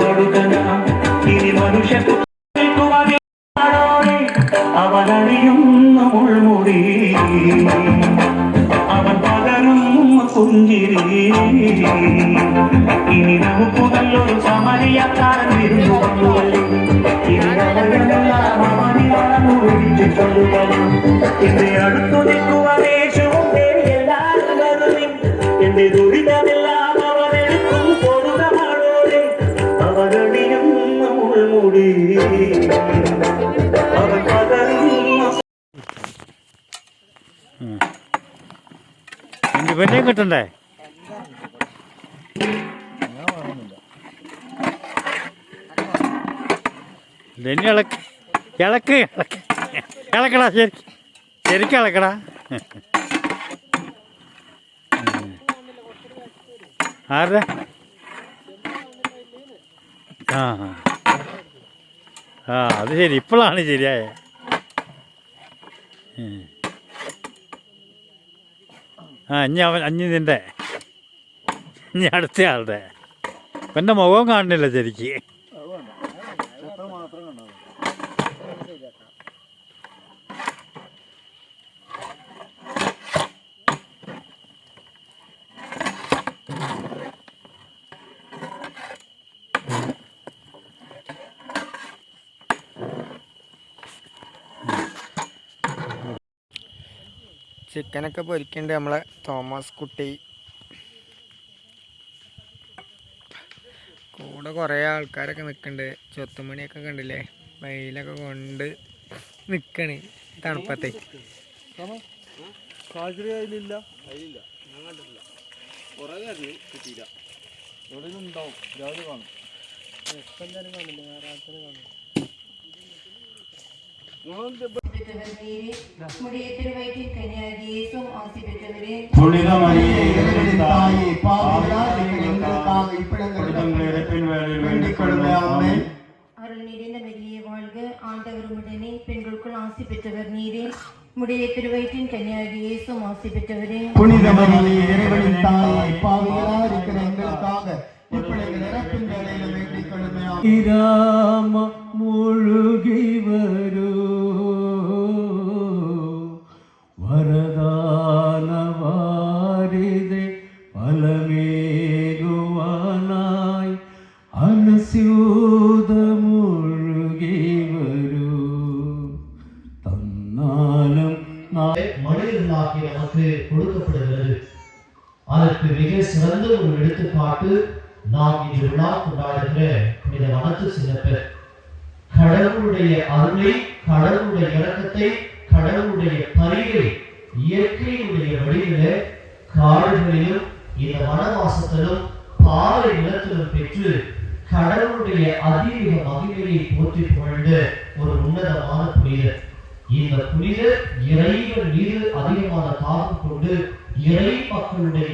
പടുകന ഇനി മനുഷ്യക്ക് അവനണിയുന്ന മുൾമുടി അവൻ പകരും പുഞ്ചിരി ഇനി നമുക്ക് നല്ലൊരു സമരിയക്കാരൻ വരുന്നു എന്റെ അടുത്തു നിൽക്കുവാനേശവും എന്റെ ദുരിതമെല്ലാം അവനെടുക്കും കൊടുകമാളോടെ അവനണിയുന്ന മുൾമുടി അവൻ പകരുന്ന പിന്നെ കിട്ടണ്ടേ ലെന്നി ഇളക്ക് ഇളക്ക് ഇളക്ക് ഇളക്കടാ ശരിക്കും ഇളക്കടാ ആരുടെ ആ ആ അത് ശരി ഇപ്പോഴാണ് ശരിയായ ആ ഇനി നിൻ്റെ ഇനി അടുത്ത ആളുടെ എൻ്റെ മുഖം കാണുന്നില്ല ശരിക്ക് ചിക്കനൊക്കെ പൊരിക്കുന്നുണ്ട് നമ്മളെ തോമസ് കുട്ടി. കൂടെ കുറേ ആൾക്കാരൊക്കെ നിൽക്കുന്നുണ്ട്. ചൊത്തുമണിയൊക്കെ കണ്ടില്ലേ, വെയിലൊക്കെ കൊണ്ട് നിൽക്കണ് തണുപ്പത്തെ. பெண்களுக்குள் ஆசி பெற்றவர் நீரே, முடிய திருவயிற்றின் கன்னியாகி இயேசுவும் ஆசி பெற்றவரே. புனித மரியே இறைவனின் தாயே, பாவிகளாய் இருக்கிற எங்களுக்காக இப்பொழுது இறப்பின் வேளையிலும் வேண்டிக் கொள்ளுமே. ராம முழுகி வரோ வரதான வாரிதே பலமேகுவானாய் அனசூத முழுகி வரோ தன்னாலும் மனிதர்களாகி நமக்கு கொடுக்கப்படுகிறது. அதற்கு மிக சிறந்த ஒரு எடுத்துக்காட்டு நாம் இன்று விழா கொண்டாடுகிற புனித வனத்து சின்னப்பர். கடவுளுடைய அருளை, கடவுளுடைய இரக்கத்தை, கடவுளுடைய பரிவை இயற்கையுடைய வழியில காடுகளிலும் இந்த வனவாசத்திலும் பாறை நிலத்திலும் பெற்று கடவுளுடைய அதிக மகிமையை போற்றி புகழ்ந்த ஒரு உன்னதமான புனிதர். இந்த புனிதர் இறைவன் மீது அதிகமான தாகம் கொண்டு இறை மக்களுடைய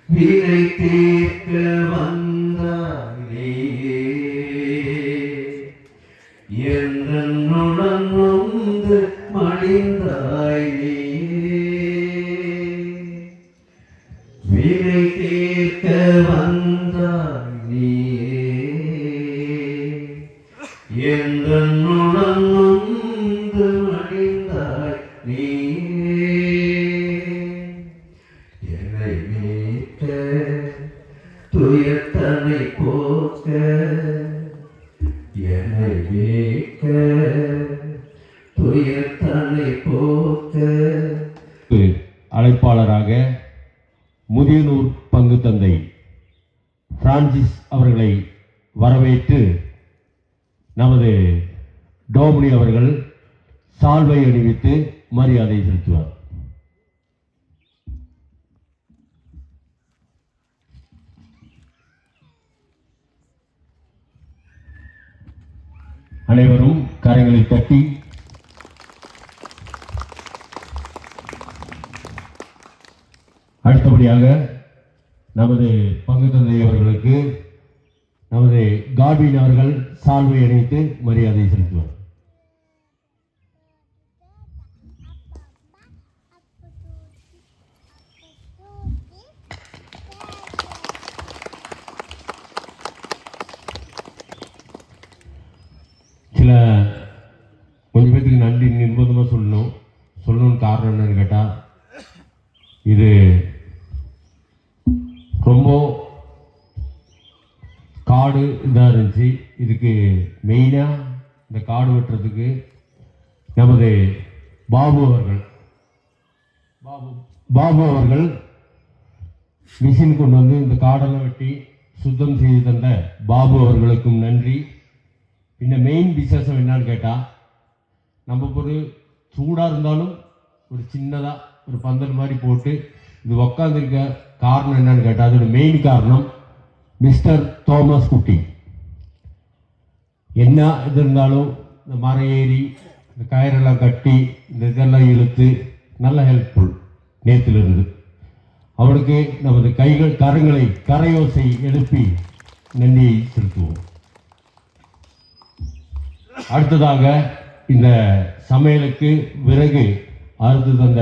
வினை தீர்க்க வந்தாயே என்னுடன் வந்து மடிந்தாயே. வினை தீர்க்க வந்தாயே என்னுடன் வந்து மடிந்தாய் நீ. துயத்தனை போக்க என்னை வேக்க துயத்தனை போக்க. அழைப்பாளராக முதியனூர் பங்கு தந்தை பிரான்சிஸ் அவர்களை வரவேற்று நமது டோமினி அவர்கள் சால்வை அணிவித்து மரியாதை செலுத்துவார். அனைவரும் கரங்களை தட்டி அடுத்தபடியாக நமது பங்கு தந்தை அவர்களுக்கு நமது கார்வின் அவர்கள் சால்வை அணிவித்து மரியாதை செலுத்துவார். சில கொஞ்சம் பேருக்கு நன்றி நிர்பந்தமாக சொல்லணும்னு காரணம் என்னன்னு கேட்டால், இது ரொம்ப காடு இதாக இருந்துச்சு. இதுக்கு மெயினாக இந்த காடு வெட்டுறதுக்கு நமது பாபு அவர்கள் மிஷின் கொண்டு வந்து இந்த காடெல்லாம் வெட்டி சுத்தம் செய்து தந்த பாபு அவர்களுக்கும் நன்றி. பின்ன மெயின் விசேஷம் என்னன்னு கேட்டால், நம்ம ஒரு சூடாக இருந்தாலும் ஒரு சின்னதாக ஒரு பந்தல் மாதிரி போட்டு இது உக்காந்துருக்க காரணம் என்னன்னு கேட்டால், அதோட மெயின் காரணம் மிஸ்டர் தோமஸ் குட்டி. என்ன இது இருந்தாலும் இந்த மரம் ஏறி இந்த கயிறெல்லாம் கட்டி இந்த இதெல்லாம் இழுத்து நல்ல ஹெல்ப்ஃபுல் நேற்றிலிருந்து. அவனுக்கு நமது கரங்களை கரையோசை எழுப்பி நன்றியை செலுத்துவோம். அடுத்ததாக இந்த சமையலுக்கு விறகு அறுத்து தந்த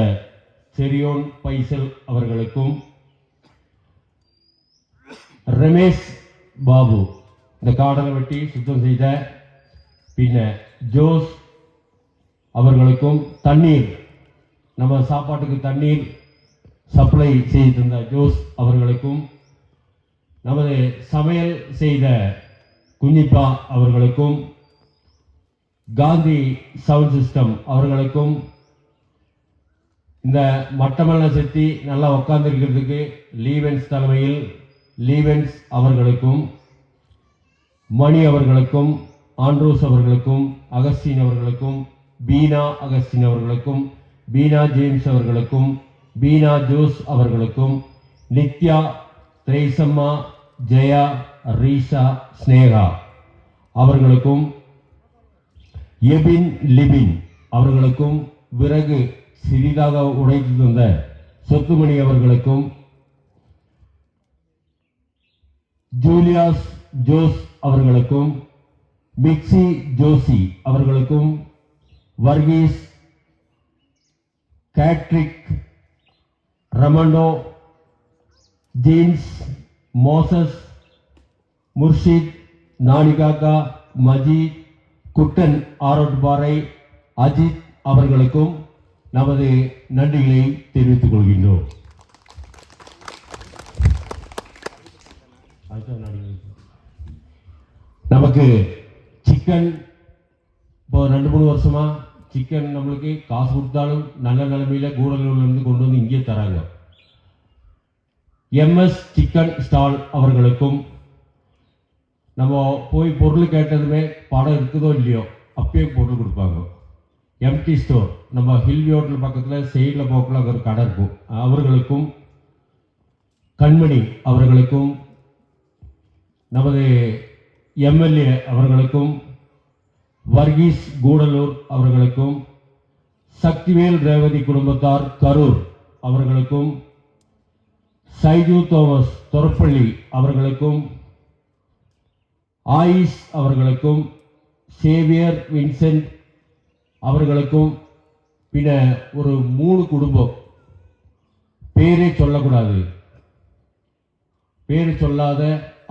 செரியோன் பைசல் அவர்களுக்கும், ரமேஷ் பாபு இந்த காடலை வெட்டி சுத்தம் செய்த பின்ன ஜோஸ் அவர்களுக்கும், தண்ணீர் நம்ம சாப்பாட்டுக்கு தண்ணீர் சப்ளை செய்து தந்த ஜோஸ் அவர்களுக்கும், நமது சமையல் செய்த குஞ்சிப்பா அவர்களுக்கும், காந்தி சவுண்ட் சிஸ்டம் அவர்களுக்கும், இந்த மட்டமெல்லாம் செத்தி நல்லா உட்கார்ந்துருக்கிறதுக்கு லீவென்ஸ் தலைமையில் லீவென்ஸ் அவர்களுக்கும், மணி அவர்களுக்கும், ஆண்ட்ரூஸ் அவர்களுக்கும், அகஸ்டின் அவர்களுக்கும், பீனா அகஸ்டின் அவர்களுக்கும், பீனா ஜேம்ஸ் அவர்களுக்கும், பீனா ஜோஸ் அவர்களுக்கும், நித்யா, திரேசம்மா, ஜெயா, ரீஷா, ஸ்னேகா அவர்களுக்கும், எபின் லிபின் அவர்களுக்கும், விறகு சிறிதாக உடைத்து தந்த சொத்துமணி அவர்களுக்கும், ஜூலியாஸ் ஜோஸ் அவர்களுக்கும், மிக்சி ஜோசி அவர்களுக்கும், வர்கீஸ், கேட்ரிக், ரமண்டோ, ஜீன்ஸ், மோசஸ், முர்ஷித், நானிகாக்கா, மஜீத், குட்டன் ஆரோட்பாறை, அஜித் அவர்களுக்கும் நமது நன்றிகளை தெரிவித்துக் கொள்கின்றோம். நமக்கு சிக்கன் இப்போ 2-3 வருஷமா சிக்கன் நம்மளுக்கு காசு கொடுத்தாலும் நல்ல நிலைமையில கூடலூர்லேருந்து கொண்டு வந்து இங்கே தராங்க. எம்எஸ் சிக்கன் ஸ்டால் அவர்களுக்கும், நம்ம போய் பொருள் கேட்டதுமே படம் இருக்குதோ இல்லையோ அப்பயே பொருள் கொடுப்பாங்க. எம்டி ஸ்டோர் நம்ம ஹில்வி ஹோட்டல் பக்கத்தில் சைடில் போக்கில் அங்கே ஒரு கடை இருக்கும். அவர்களுக்கும், கண்மணி அவர்களுக்கும், நமது எம்எல்ஏ அவர்களுக்கும், வர்கீஸ் கூடலூர் அவர்களுக்கும், சக்திவேல் ரேவதி குடும்பத்தார் கரூர் அவர்களுக்கும், சைஜு தோமஸ் தொரப்பள்ளி அவர்களுக்கும், ஆயிஷ் அவர்களுக்கும், சேவியர் வின்சென்ட் அவர்களுக்கும், பின்ன ஒரு 3 குடும்பம் பேரே சொல்லக்கூடாது, பேரு சொல்லாத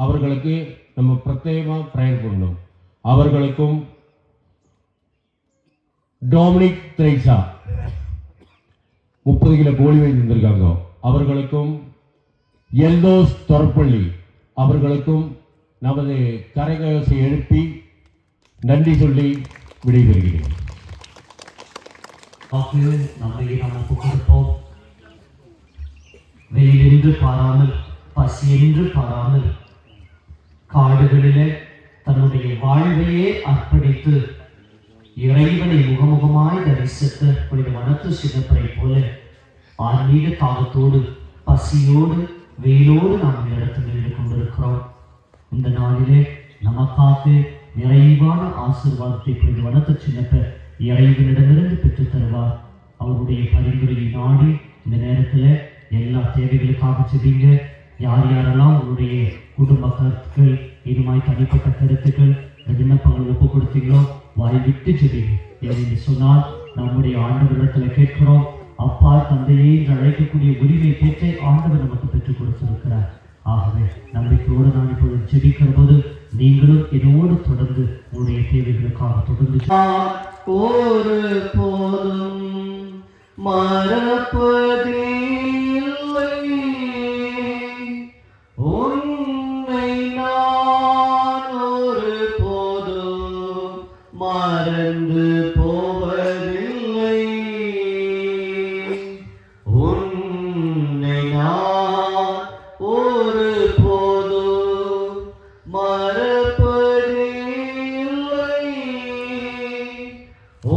அவர்களுக்கு நம்ம பிரத்யேகமாக ப்ரேயர் பண்ணணும். அவர்களுக்கும், டொமினிக் திரைசா 30 கிலோ கோழி வாங்கி தந்திருக்காங்க. அவர்களுக்கும், எல்தோஸ் தொரப்பள்ளி அவர்களுக்கும் நமது கரைகோசை எழுப்பி நன்றி சொல்லி விடைபெறுகிறேன். நம்மை நாம் ஒப்புக் கொடுப்போம். வெயிலென்று பாராமல், பசியென்று பாராமல், காடுகளிலே தன்னுடைய வாழ்வையே அர்ப்பணித்து இறைவனை முகமுகமாய் தரிசித்த புனித மனத்து சின்னப்பரை போல ஆன்மீக தாகத்தோடு, பசியோடு, வெயிலோடு நாம் இந்த இடத்தில் நின்று கொண்டிருக்கிறோம். இந்த நாளிலே நமக்காக நிறைவான ஆசீர்வாதத்தை புனித மனத்து சின்னப்பர் இறைவனிடமிருந்து பெற்றுத் தருவார். அவருடைய பரிந்துரையை நாடி இந்த நேரத்தில் எல்லா தேவைகளுக்காக ஜெபிங்க. யார் யாரெல்லாம் உங்களுடைய குடும்ப கருத்துக்கள் இதுமாய் தனிப்பட்ட கருத்துக்கள் விண்ணப்பங்கள் ஒப்பு கொடுத்தீங்களோ வாய் விட்டு ஜெபிங்க. ஏனென்று சொன்னால் நம்முடைய ஆண்டவரிடத்துல கேட்கிறோம். அப்பா தந்தையை என்று அழைக்கக்கூடிய உரிமை பேச்சை ஆண்டவர் நமக்கு பெற்றுக் கொடுத்திருக்கிறார். ஆகவே நம்பிக்கையோடு நான் இப்பொழுது ஜெபிக்கிற போது நீங்களும் என்னோடு தொடர்ந்து உங்களுடைய தேவைகளுக்காக தொடர்ந்து ஒரு போதும் மறப்பதில்லை உன்னை நான் ஒரு போதும் மறந்து போவதில்லை உன்னை நான் ஒரு போதும் மறப்பதில்லை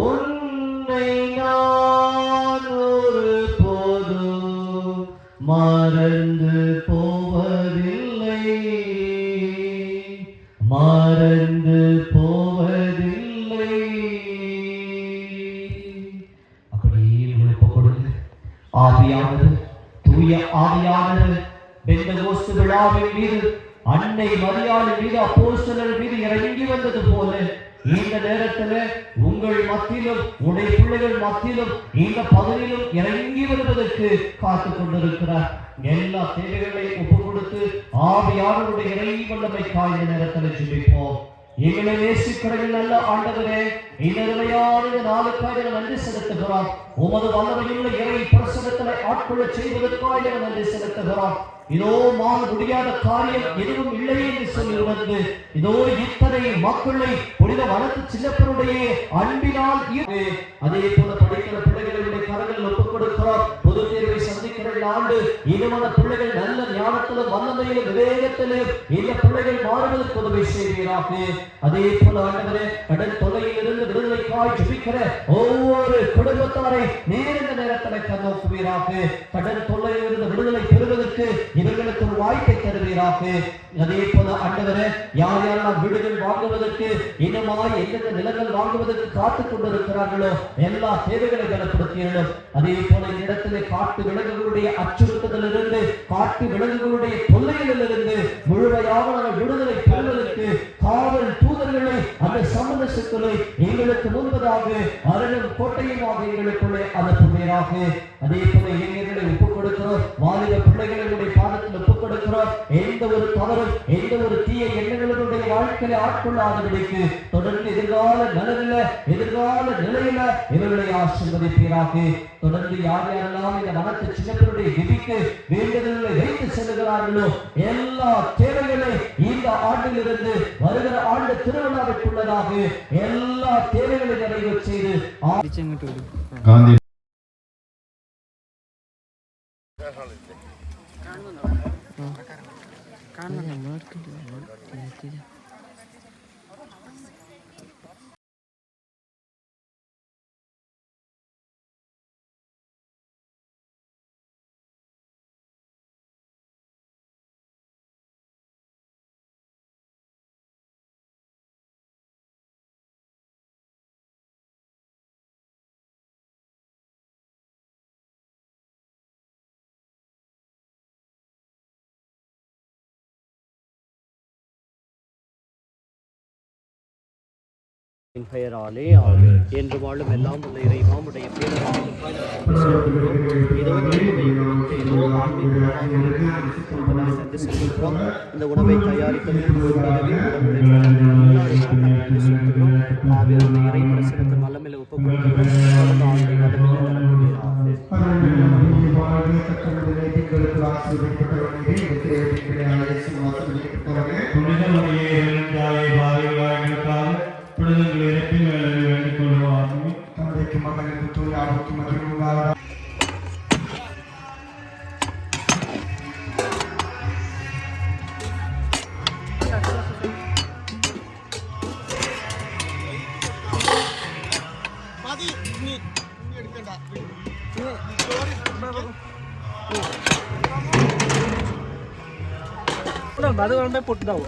உன்னை நான் ஒரு போதும் மறந்து போவதில்லை மறந்து போவதில்லை. அப்படியே ஒப்பு கொடுங்க. ஆவியானது தூய ஆவியானது பெந்தகோஸ்து விழாவின் மீது அன்னை மரியாதை மீது அப்போஸ்தலர் மீது இறங்கி வந்தது போல இந்த நேரத்தில் உங்கள் மத்தியிலும் உடைய பிள்ளைகள் மத்தியிலும் இந்த பகுதியிலும் இறங்கி வருவதற்கு காத்துக் கொண்டிருக்கிறார். எல்லா தேவைகளையும் ஒப்பு கொடுத்து ஆவியானவருடைய இறங்கி வல்லமைக்காக இந்த நேரத்தில் ஜெபிப்போம். எங்களை நேசிக்கிற நல்ல ஆண்டவரே, இந்த நிலையான நாளுக்காக நன்றி செலுத்துகிறோம். உமது வல்லமையுள்ள இறை பிரசனத்தை ஆட்கொள்ள செய்வதற்காக நன்றி செலுத்துகிறோம். இதோ மாற முடியாத காரியம் எதுவும் இல்லை என்று சொல்லி உணர்ந்து இதோ இத்தனை மக்களை புனித வளர்த்து சின்னப்பருடைய அன்பினால் அதே போல படிக்கிற பிள்ளைகளுடைய கரங்கள் ஒப்புக் கொடுக்கிறோம். பொது தேர்வை சந்திக்கிற ஆண்டு இனமான பிள்ளைகள் நல்ல ஞானத்திலும் வல்லமையிலும் விவேகத்திலும் இந்த பிள்ளைகள் மாறுவதற்கு உதவி செய்வீராக. அதே போல ஆண்டவரே, கடன் தொல்லையில் இருந்து விடுதலைக்காய் ஜெபிக்கிற ஒவ்வொரு குடும்பத்தாரை நேர்ந்த நேரத்தில் கண்ணோக்குவீராக. கடன் தொல்லையில் இருந்து விடுதலை பெறுவதற்கு இவர்களுக்கு ஒரு வாய்ப்பை தருவீராக. அதே போல ஆண்டவரே, யார் யாரெல்லாம் வீடுகள் வாங்குவதற்கு இன்னமாய் எந்தெந்த நிலங்கள் வாங்குவதற்கு காத்துக் கொண்டிருக்கிறார்களோ எல்லா தேவைகளை கனப்படுத்தியிருந்தோம். அதே போல இந்த இடத்திலே காட்டு விலங்குகளுடைய அச்சுறுத்தலிலிருந்து காட்டு விலங்குகளுடைய தொல்லைகளிலிருந்து முழுமையாக நாங்கள் விடுதலை பெறுவதற்கு காவல் தூதர்களை அந்த சமூக சொற்களை எங்களுக்கு முன்பதாக அருளும் கோட்டையுமாக எங்களுக்குள்ளே அனுப்புவீராக. அதே போல இளைஞர்களை ஒப்புக் கொடுக்கிறோம். வாலிப பிள்ளைகளுடைய பாதத்தில் ஒப்புக் கொடுக்கிறோம். எந்த ஒரு தவறும் எந்த ஒரு தீய எண்ணங்களுடைய வாழ்க்கையை ஆட்கொள்ளாதபடிக்கு தொடர்ந்து எதிர்கால நலனில எதிர்கால நிலையில இவர்களை ஆசீர்வதிப்பீராக. தொடர்ந்து யார் யாரெல்லாம் இந்த வனத்து சின்னப்பருடைய விதிக்கு வேண்டுதல்களை வைத்து செல்கிறார்களோ எல்லா தேவைகளை இந்த ஆண்டிலிருந்து வருகிற ஆண்டு திருவிழாவிற்குள்ளதாக எல்லா தேவைகளை நிறைவு செய்து காந்தி பெயராலே என்று வாழும் எல்லாம் உள்ள இறைவாமுடைய இந்த உணவை தயாரித்தது இறை பிரசனத்தின் வல்லமையில അത് വേണ്ട പൊട്ടിതാവും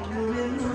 എന്നുമെന്നും